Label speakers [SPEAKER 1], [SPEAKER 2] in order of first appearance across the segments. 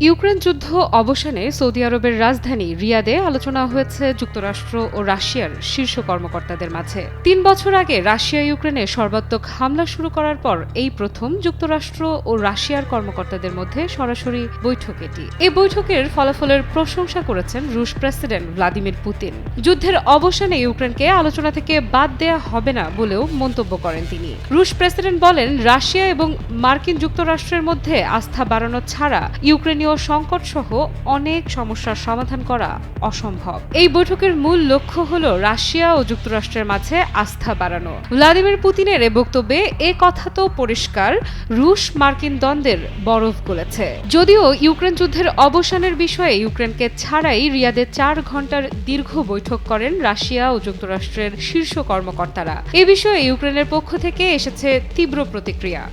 [SPEAKER 1] Ukraine যুদ্ধ অবসানে Saudi আরবের রাজধানী রিয়াদে আলোচনা হয়েছে যুক্তরাষ্ট্র ও রাশিয়ার শীর্ষ কর্মকর্তাদের মাঝে। ৩ বছর আগে রাশিয়া ইউক্রেনে সর্বাত্মক হামলা শুরু করার পর এই প্রথম যুক্তরাষ্ট্র ও রাশিয়ার কর্মকর্তাদের মধ্যে সরাসরি বৈঠক এটি। এই বৈঠকের ফলাফলের প্রশংসা করেছেন রুশ প্রেসিডেন্ট ভ্লাদিমির পুতিন। যুদ্ধের অবসানে ইউক্রেনকে আলোচনা থেকে বাদ দেয়া হবে না বলেও মন্তব্য করেন তিনি। রুশ প্রেসিডেন্ট বলেন, রাশিয়া এবং মার্কিন যুক্তরাষ্ট্রের মধ্যে আস্থা বাড়ানো ছাড়া ইউক্রেনীয় সংকট সহ অনেক সমস্যার সমাধান করা অসম্ভব। এই বৈঠকের মূল লক্ষ্য হল রাশিয়া ও যুক্তরাষ্ট্রের মাঝে আস্থা বাড়ানো। ভ্লাদিমির পুতিনের এ বক্তব্যে এ কথা তো পরিষ্কার, রুশ মার্কিন দ্বন্দ্বের বরফ গলেছে। যদিও ইউক্রেন যুদ্ধের অবসানের বিষয়ে ইউক্রেনকে ছাড়াই রিয়াদে ৪ ঘণ্টার দীর্ঘ বৈঠক করেন রাশিয়া ও যুক্তরাষ্ট্রের শীর্ষ কর্মকর্তারা। এ বিষয়ে ইউক্রেনের পক্ষ থেকে এসেছে তীব্র প্রতিক্রিয়া।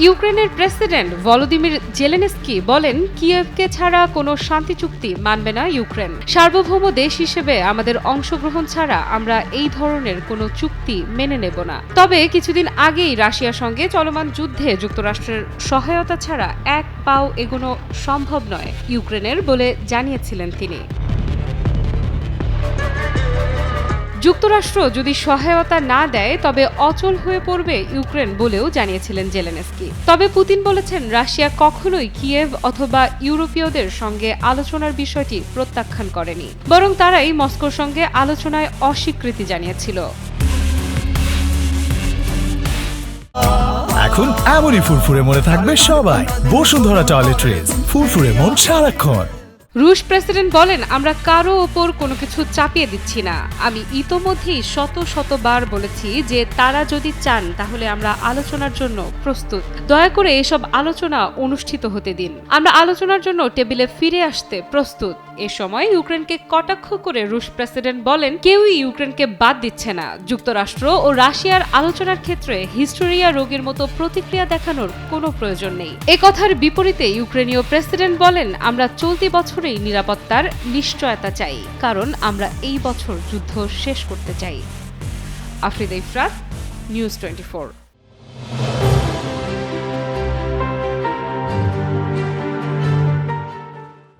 [SPEAKER 1] ইউক্রেনের প্রেসিডেন্ট ভলোদিমির জেলেনস্কি বলেন, কিয়েভকে ছাড়া কোনো শান্তি চুক্তি মানবে না ইউক্রেন। সার্বভৌম দেশ হিসেবে আমাদের অংশগ্রহণ ছাড়া আমরা এই ধরনের কোনো চুক্তি মেনে নেব না। তবে কিছুদিন আগেই রাশিয়ার সঙ্গে চলমান যুদ্ধে যুক্তরাষ্ট্রের সহায়তা ছাড়া এক পাও এগোনো সম্ভব নয় ইউক্রেনের বলে জানিয়েছিলেন তিনি। যুক্তরাষ্ট্র যদি সহায়তা না দেয় তবে অচল হয়ে পড়বে ইউক্রেন বলেও জানিয়েছিলেন জেলেনস্কি। তবে পুতিন বলেছেন, রাশিয়া কখনোই কিয়েভ অথবা ইউরোপীয়দের সঙ্গে আলোচনার বিষয়টি প্রত্যাখ্যান করেনি, বরং তারাই মস্কোর সঙ্গে আলোচনায় অস্বীকৃতি জানিয়েছিল।
[SPEAKER 2] এখন এমনই ফুরফুরে মনে থাকবে সবাই। বসুন্ধরা টয়লেট্রিজ, ফুরফুরে মন সারাক্ষণ।
[SPEAKER 1] রুশ প্রেসিডেন্ট বলেন, আমরা কারো ওপর কোনো কিছু চাপিয়ে দিচ্ছি না। আমি ইতোমধ্যেই শতবার বলেছি যে তারা যদি চান তাহলে আমরা আলোচনার জন্য প্রস্তুত। দয়া করে এসব আলোচনা অনুষ্ঠিত হতে দিন। আমরা আলোচনার জন্য টেবিলে ফিরে আসতে প্রস্তুত। এ সময় ইউক্রেনকে কটাক্ষ করে রুশ প্রেসিডেন্ট বলেন, কেউই ইউক্রেনকে বাদ দিচ্ছে না। যুক্তরাষ্ট্র ও রাশিয়ার আলোচনার ক্ষেত্রে হিস্টোরিয়া রোগের মতো প্রতিক্রিয়া দেখানোর কোনো প্রয়োজন নেই। এ কথার বিপরীতে ইউক্রেনীয় প্রেসিডেন্ট বলেন, আমরা চলতি বছরেই নিরাপত্তার নিশ্চয়তা চাই, কারণ আমরা এই বছর যুদ্ধ শেষ করতে চাই। আফরিদা ইফরাত, নিউজ 24।